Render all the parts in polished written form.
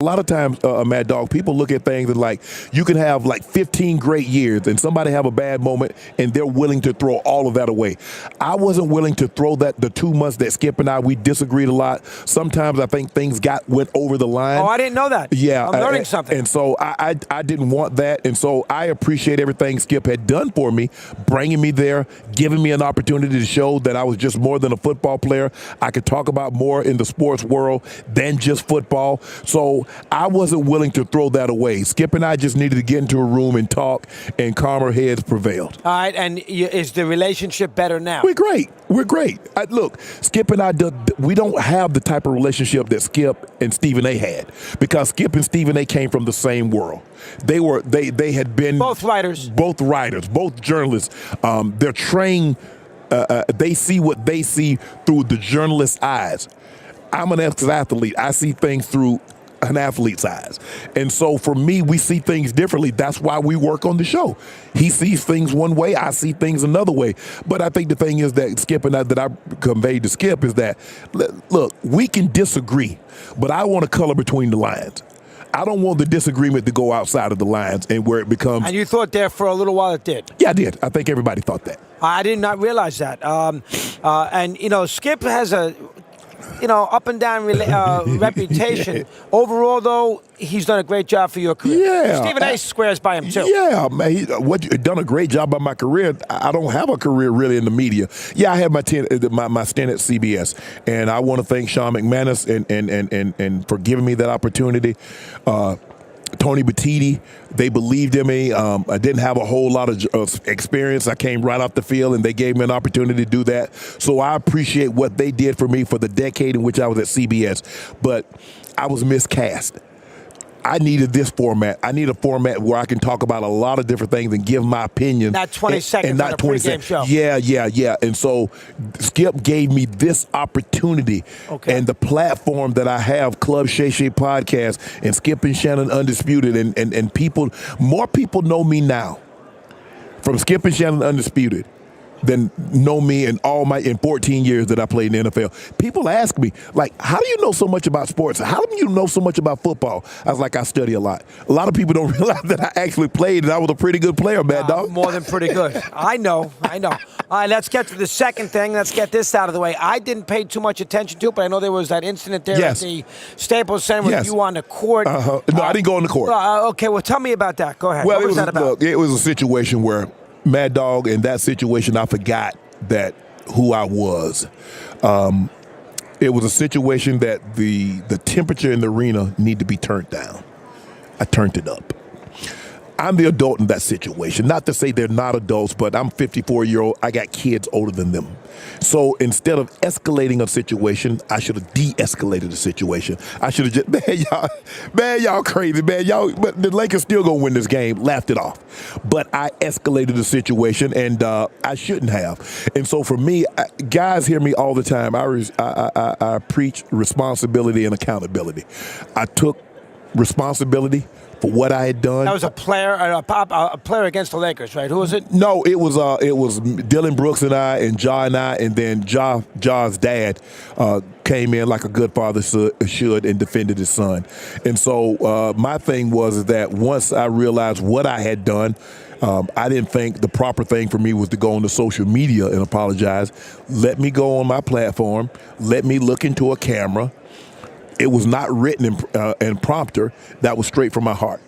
A lot of times, Mad Dog, people look at things and like, you can have like 15 great years and somebody have a bad moment and they're willing to throw all of that away. I wasn't willing to throw that, the 2 months that Skip and we disagreed a lot. Sometimes I think things went over the line. Oh, I didn't know that. Yeah. I'm learning something. And so I didn't want that. And so I appreciate everything Skip had done for me, bringing me there, giving me an opportunity to show that I was just more than a football player. I could talk about more in the sports world than just football. So I wasn't willing to throw that away. Skip and I just needed to get into a room and talk, and calmer heads prevailed. All right, and is the relationship better now? We're great. We're great. Look, Skip and I, we don't have the type of relationship that Skip and Stephen A. had, because Skip and Stephen A. came from the same world. They had been both writers, both journalists. They're trained. They see what they see through the journalist's eyes. I'm an ex-athlete. I see things through an athlete's eyes. And so for me, we see things differently. That's why we work on the show. He sees things one way, I see things another way. But I think the thing is that Skip and that I conveyed to Skip is that, look, we can disagree, but I want to color between the lines. I don't want the disagreement to go outside of the lines and where it becomes. And you thought there for a little while it did? Yeah, I did. I think everybody thought that. I did not realize that. And, you know, Skip has a, up and down reputation. Overall, though, he's done a great job for your career. Yeah. Stephen A. swears by him, too. Yeah, man. He's done a great job by my career. I don't have a career really in the media. Yeah, I had my stint at CBS, and I want to thank Sean McManus and for giving me that opportunity. Tony Batiti, they believed in me. I didn't have a whole lot of experience. I came right off the field, and they gave me an opportunity to do that. So I appreciate what they did for me for the decade in which I was at CBS. But I was miscast. I needed this format. I need a format where I can talk about a lot of different things and give my opinion. Not 20 seconds and not 20 seconds. Show. Yeah. And so Skip gave me this opportunity and the platform that I have, Club Shay Shay Podcast and Skip and Shannon Undisputed, and people, more people know me now from Skip and Shannon Undisputed than know me in 14 years that I played in the NFL. People ask me, like, how do you know so much about sports? How do you know so much about football? I was like, I study a lot. A lot of people don't realize that I actually played, and I was a pretty good player, Mad Dog. More than pretty good. I know. All right, let's get to the second thing. Let's get this out of the way. I didn't pay too much attention to it, but I know there was that incident there at the Staples Center with you on the court. No, I didn't go on the court. Okay, well, tell me about that. Go ahead. Well, what was that about? Look, it was a situation where Mad Dog, in that situation, I forgot who I was. It was a situation that the temperature in the arena needed to be turned down. I turned it up. I'm the adult in that situation. Not to say they're not adults, but I'm 54-year-old. I got kids older than them. So instead of escalating a situation, I should have de-escalated the situation. I should have just, man, y'all crazy, man. But the Lakers still gonna win this game. Laughed it off. But I escalated the situation, and I shouldn't have. And so for me, guys hear me all the time. I preach responsibility and accountability. I took responsibility for what I had done. That was a player against the Lakers, right? Who was it? No, it was Dylan Brooks and I, and then Ja's dad came in like a good father should and defended his son. And so my thing was that once I realized what I had done, I didn't think the proper thing for me was to go on the social media and apologize. Let me go on my platform. Let me look into a camera. It was not written in prompter. That was straight from my heart.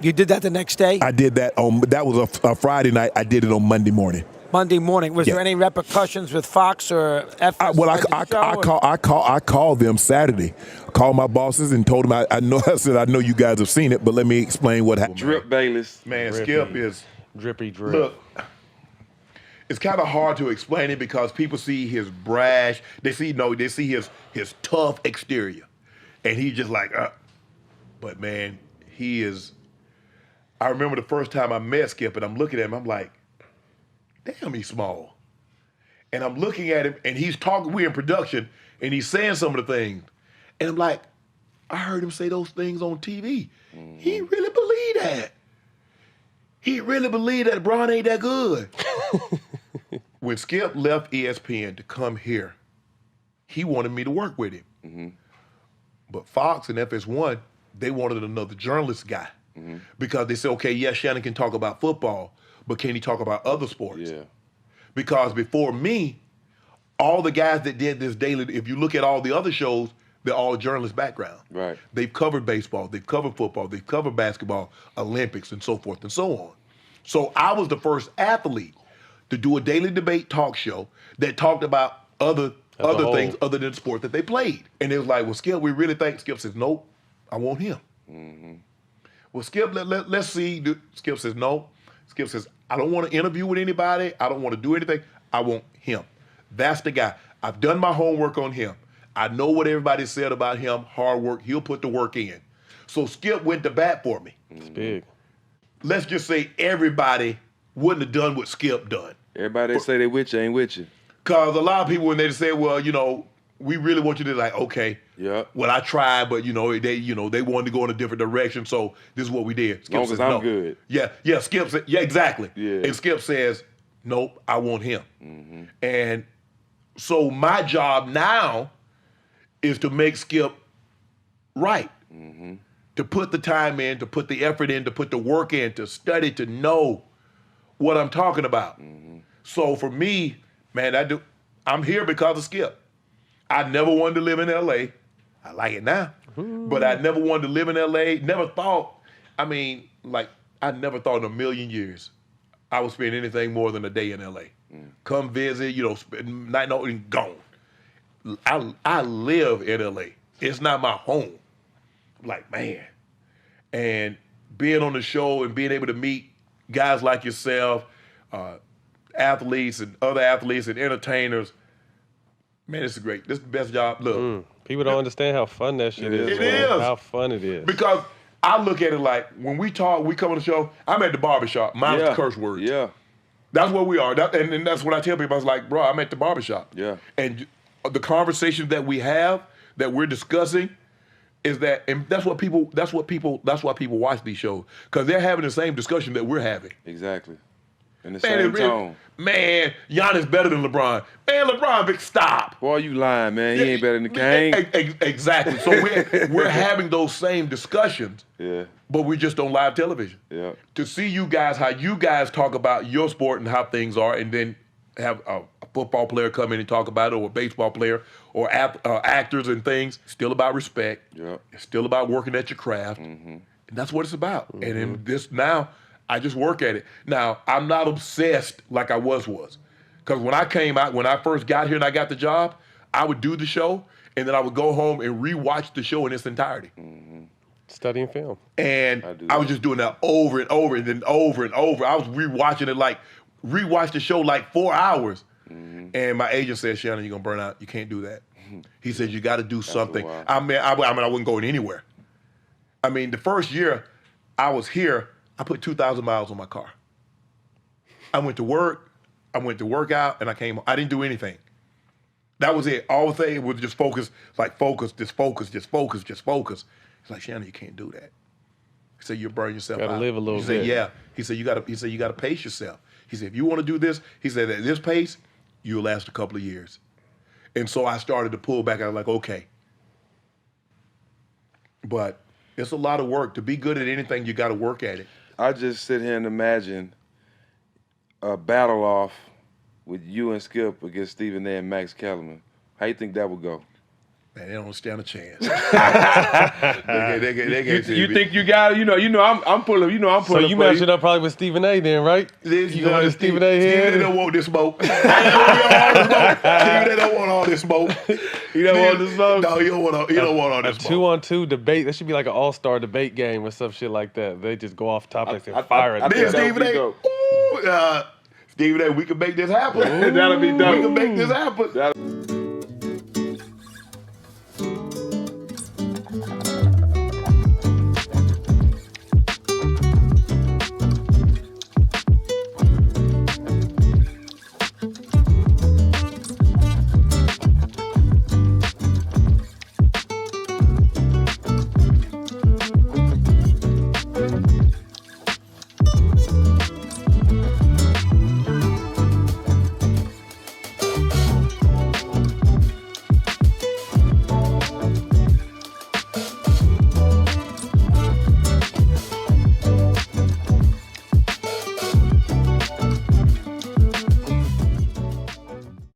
You did that the next day? I did that that was a Friday night. I did it on Monday morning. Monday morning. Was there any repercussions with Fox or FS? I called them Saturday. I called my bosses and told them I said I know you guys have seen it, but let me explain what happened. Drip Bayless. Man, Skip is drippy drip. Look, it's kind of hard to explain it because people see his brash. They see his tough exterior. And he's just like, but man, he is. I remember the first time I met Skip, and I'm looking at him, I'm like, damn, he's small. And I'm looking at him, and he's talking, we're in production, and he's saying some of the things. And I'm like, I heard him say those things on TV. Mm-hmm. He really believed that. He really believed that Bron ain't that good. When Skip left ESPN to come here, he wanted me to work with him. Mm-hmm. But Fox and FS1 they wanted another journalist guy because they said, okay, yes, Shannon can talk about football, but can he talk about other sports? Yeah. Because before me, all the guys that did this daily, if you look at all the other shows, they're all journalist background. Right. They've covered baseball, they've covered football, they've covered basketball, Olympics, and so forth and so on. So I was the first athlete to do a daily debate talk show that talked about other things other than the sport that they played. And it was like, well, Skip, we really think. Skip says, nope, I want him. Well, Skip, let's see. Skip says, no. Skip says, I don't want to interview with anybody. I don't want to do anything. I want him. That's the guy. I've done my homework on him. I know what everybody said about him, hard work. He'll put the work in. So Skip went to bat for me. It's big. Let's just say everybody wouldn't have done what Skip done. Everybody say they with you ain't with you. Because a lot of people, when they say, well, you know, we really want you to, like, okay, yeah. Well, I tried, but, they wanted to go in a different direction, so this is what we did. Skip says, I'm no. good. Yeah, Skip said, yeah, exactly. Yeah. And Skip says, nope, I want him. And so my job now is to make Skip right. To put the time in, to put the effort in, to put the work in, to study, to know what I'm talking about. So for me, man, I'm here because of Skip. I never wanted to live in L.A. I like it now. But I never wanted to live in L.A. Never thought, I never thought in a million years I would spend anything more than a day in L.A. Come visit, spend night and gone. I live in L.A. It's not my home. I'm like, man. And being on the show and being able to meet guys like yourself, athletes and other athletes and entertainers, man, this is great. This is the best job. Look. People don't understand how fun that shit is. It is. How fun it is. Because I look at it like, when we talk, we come on the show, I'm at the barbershop. Mine's the curse words. Yeah. That's where we are. And that's what I tell people. I was like, bro, I'm at the barbershop. Yeah. And the conversations that we have, that we're discussing, is that, and that's why people watch these shows. Because they're having the same discussion that we're having. Exactly. In the same tone. Man, Giannis better than LeBron. Man, LeBron, big stop. Boy, you lying, man. He ain't better than Kane. Exactly. So we're having those same discussions. Yeah. But we just on live television. Yeah. To see you guys, how you guys talk about your sport and how things are, and then have a football player come in and talk about it, or a baseball player, or actors and things. Still about respect. Yeah. It's still about working at your craft. And that's what it's about. And in this now, I just work at it. Now, I'm not obsessed like I was. Because when I first got here and I got the job, I would do the show, and then I would go home and rewatch the show in its entirety. Studying film. And I was just doing that over and over and then over and over. I was rewatching it rewatched the show like 4 hours. And my agent said, Shannon, you're going to burn out. You can't do that. He said, you got to do something. I wouldn't go anywhere. I mean, the first year I was here, I put 2,000 miles on my car. I went to work, I went to work out, and I came home. I didn't do anything. That was it. All the thing was just focus, just focus. It's like, Shannon, you can't do that. He said, you burn yourself out. Gotta live a little bit. He said, yeah. He said, you gotta pace yourself. He said, if you want to do this, he said, at this pace, you'll last a couple of years. And so I started to pull back. I was like, okay. But it's a lot of work. To be good at anything, you got to work at it. I just sit here and imagine a battle off with you and Skip against Stephen A. and Max Kellerman. How you think that would go? Man, they don't stand a chance. You think you got it? I'm pulling. So you match it up probably with Stephen A. then, right? You going to Stephen A. here? Stephen A. don't want this smoke. Stephen A. don't want all this smoke. He don't want this smoke? No, he don't want all this smoke. 2-on-2 debate. That should be like an all-star debate game or some shit like that. They just go off topics and fire it. Then Stephen A. Stephen A., we can make this happen. That'll be dope. We can make this happen.